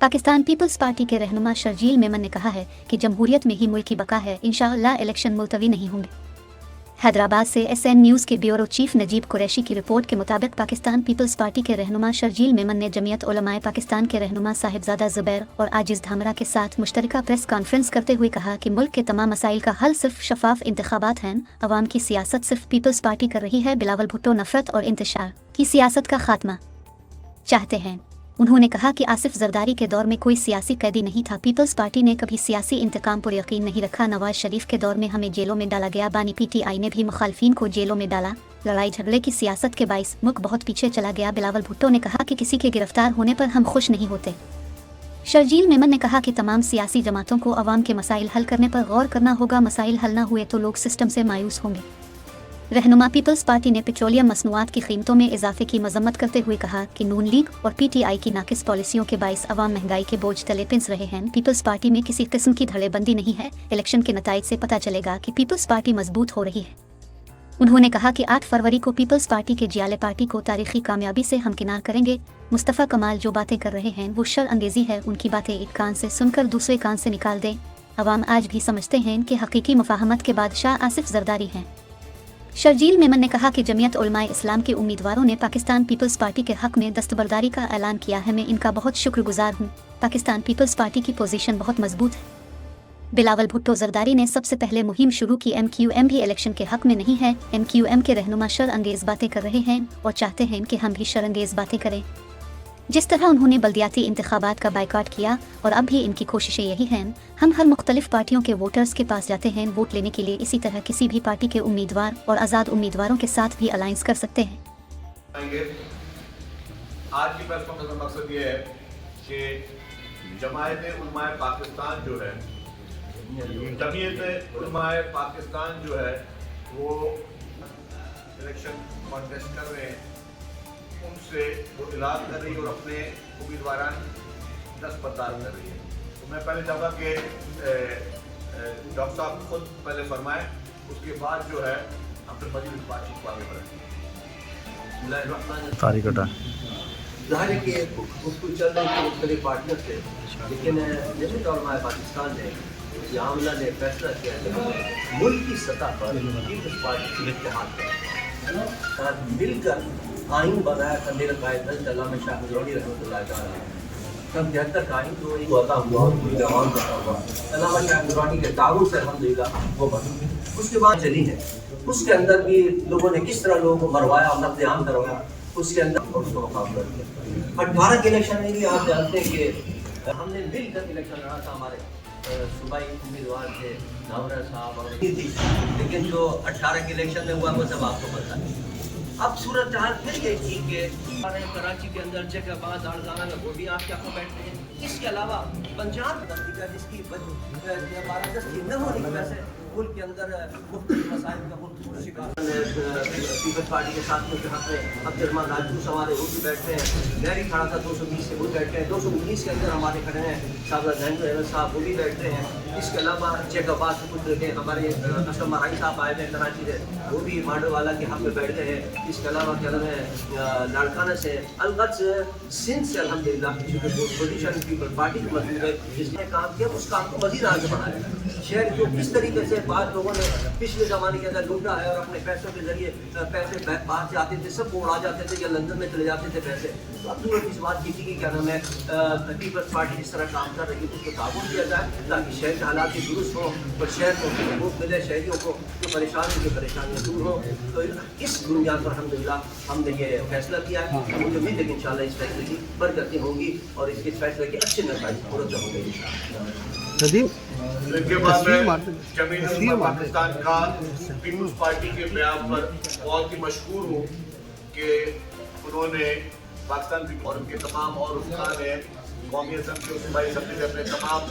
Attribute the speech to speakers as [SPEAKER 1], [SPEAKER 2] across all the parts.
[SPEAKER 1] Pakistan peoples party के रहनुमा शर्जील मेमन ने कहा है कि जमहूरियत में ही मुल्क की बका है, इंशाअल्लाह इलेक्शन मुलतवी नहीं होंगे। हैदराबाद से SN न्यूज़ के ब्यूरो चीफ नजीब कुरैशी की रिपोर्ट के मुताबिक पाकिस्तान पीपल्स पार्टी के रहनुमा शर्जील मेमन ने जमीयत उलमाए पाकिस्तान के रहनुमा साहिबजादा ज़ुबैर और आजिज़ धामरा के साथ मुश्तरका प्रेस कॉन्फ्रेंस करते हुए कहा कि मुल्क के तमाम मसाइल का हल सिर्फ शफाफ इंतखाबात हैं, अवाम की सियासत सिर्फ पीपल्स पार्टी कर रही है। बिलावल भुट्टो नफरत और इंतशार की सियासत का खात्मा चाहते हैं। उन्होंने कहा कि आसिफ जरदारी के दौर में कोई सियासी कैदी नहीं था, पीपल्स पार्टी ने कभी सियासी इंतकाम पर यकीन नहीं रखा। नवाज शरीफ के दौर में हमें जेलों में डाला गया, बानी PTI ने भी मुखालफिन को जेलों में डाला, लड़ाई झगड़े की सियासत के बाइस मुल्क बहुत पीछे चला गया। बिलावल भुट्टो ने कहा कि किसी के गिरफ्तार होने पर हम खुश नहीं होते। शर्जील मेमन ने कहा कि तमाम सियासी जमातों को अवाम के मसाइल हल करने पर गौर करना होगा, मसाइल हल न हुए तो लोग सिस्टम से मायूस होंगे। रहनुमा पीपल्स पार्टी ने पेट्रोलियम मसनूआत की कीमतों में इजाफे की मजम्मत करते हुए कहा कि नून लीग और PTI की नाकिस पॉलिसियों के बाइस अवाम महंगाई के बोझ तले पिस रहे हैं। पीपल्स पार्टी में किसी किस्म की धड़ेबंदी नहीं है, इलेक्शन के नताइज से पता चलेगा कि पीपल्स पार्टी मजबूत हो रही है। उन्होंने कहा कि 8 फरवरी को पीपल्स पार्टी के जियाले पार्टी को तारीखी कामयाबी से हमकिनार करेंगे। मुस्तफ़ा कमाल जो बातें कर रहे हैं वो शर अंगेजी है, उनकी बातें एक कान से सुनकर दूसरे कान से निकाल दें। अवाम आज भी समझते हैं कि हकीकी मुफाहमत के बादशाह आसिफ जरदारी हैं। शर्जील मेमन ने कहा कि जमीयत उलमाए इस्लाम के उम्मीदवारों ने पाकिस्तान पीपल्स पार्टी के हक में दस्तबरदारी का ऐलान किया है, मैं इनका बहुत शुक्रगुजार हूँ। पाकिस्तान पीपल्स पार्टी की पोजीशन बहुत मजबूत है। बिलावल भुट्टो जरदारी ने सबसे पहले मुहिम शुरू की, MQM भी इलेक्शन के हक में नहीं है। MQM के रहनुमा शर अंगेज बातें कर रहे हैं और चाहते हैं कि हम भी शर अंगेज बातें करें। जिस तरह उन्होंने बल्दियाती इंतखाबात का बाइकआउट किया और अब भी इनकी कोशिशें यही हैं। हम हर मुख्तलिफ पार्टियों के वोटर्स के पास जाते हैं वोट लेने के लिए, इसी तरह किसी भी पार्टी के उम्मीदवार और आज़ाद उम्मीदवारों के साथ भी अलायंस कर सकते हैं।
[SPEAKER 2] आज की प्रेस कॉन्फ्रेंस का मकसद ये है कि जमायत उलमाए पाकिस्तान जो है, जमीयत उलमाए पाकिस्तान जो है वो इलेक्शन कॉन्टेस्ट कर रहे हैं, उनसे वो इलाज कर रही है और अपने उम्मीदवार दस्तबरदार कर रही है। तो मैं पहले चाहूँगा कि डॉक्टर साहब खुद पहले फरमाएं, उसके बाद जो है हम फिर मजीद बातचीत को आगे बढ़ें।
[SPEAKER 3] ज़ाहिर है कि गुफ्तगू चल रही थी मुख्तलिफ पार्टियों से, लेकिन जमीयत उलमाए पाकिस्तान ने यहाँ हमला ने फैसला किया कि मुल्क की सतह पर पीपल्स पार्टी के इत्तेहाद पर मिलकर आइन बनाया था। मेरा कायद अल्लामा शाह नूरी रहमतुल्लाह ताला तब 73 का आइन तो एक होता हुआ अल्लामा शाह नूरी के ताउन से अल्हम्दुलिल्लाह वो बना। उसके बाद चली है, उसके अंदर भी लोगों ने किस तरह लोगों को मरवाया, नफ्त-ए-आम करवाया, उसके अंदर और उसका मुकाबला किया। 18 के इलेक्शन में भी आप जानते हैं कि हमने मिलकर इलेक्शन लड़ा था। हमारे सूबाई उम्मीदवार थे धामरा साहब और थी, लेकिन जो 18 के इलेक्शन में हुआ वो सब आपको पता है। अब सूरत हाल फिर ये थी कि कराची के अंदर जैकाबाद आड़गाना में वो भी आप क्या को बैठते हैं। इसके अलावा पंजाब का जिसकी बारादस्ती न होने की वजह से मुल्क के अंदर मुख्तलिफ मसाइल का शिकार पीपल्स पार्टी के साथ में अब्दुर्रहमान राजपूत हमारे वो भी बैठे हैं, गहरी खड़ा था 220 से वो बैठे हैं, 219 के अंदर हमारे खड़े हैं साहब जहन साहब वो भी बैठते हैं। इसके अलावा जैकाबाद से कुछ लगे हमारे असलम मराई साहब आए थे कराची से, वो भी मांडो वाला के हक में बैठ गए हैं। इसके अलावा क्या नाम है लाड़काना से अलगत सिंध से अल्हम्दुलिल्लाह पोजीशन पीपल पार्टी की मजबूत है, जिसने काम किया उस काम को मजीद आगे बढ़ाया। शहर को किस तरीके से बाद लोगों ने पिछले ज़माने के अंदर लूटा है और अपने पैसों के जरिए पैसे बाहर से आते थे, सबको उड़ा जाते थे या लंदन में चले जाते थे पैसे। तो अब दूर इस बात की थी कि क्या नाम है पीपल्स पार्टी जिस तरह काम कर रही है उसको काबू किया जाए ताकि शहर के हालात भी दुरुस्त हो और शहर को सबूत मिले, शहरियों को जो परेशान है, जो परेशानियाँ दूर हो। तो इस बुनियाद पर अल्हम्दुलिल्लाह हमने ये फैसला किया है। मुझे उम्मीद है कि इंशाल्लाह इस फैसले की बरकतें होंगी और इसके फैसले के अच्छे नतीजे पूरे होंगे इंशाल्लाह।
[SPEAKER 2] इनके बाद में जमीयत पाकिस्तान का पीपल्स पार्टी के बयान पर बहुत ही मशहूर हूँ कि उन्होंने पाकिस्तान और उनके तमाम और रुकन है कौमी असम्बली और सूबाई असम्बली में अपने तमाम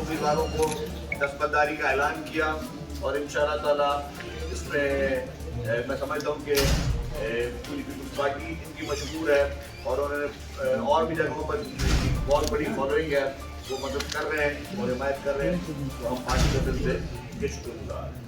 [SPEAKER 2] उम्मीदवारों को दस्तबरदारी का ऐलान किया और इंशाअल्लाह ताला इसमें मैं समझता हूँ कि पूरी पीपल्स पार्टी इनकी मशहूर है और उन्होंने और भी जगहों पर बहुत बड़ी फॉलोइंग है, वो मदद कर रहे हैं और हिमायत कर रहे हैं। तो हम पार्टी के दिल से शुक्रगुजार हैं।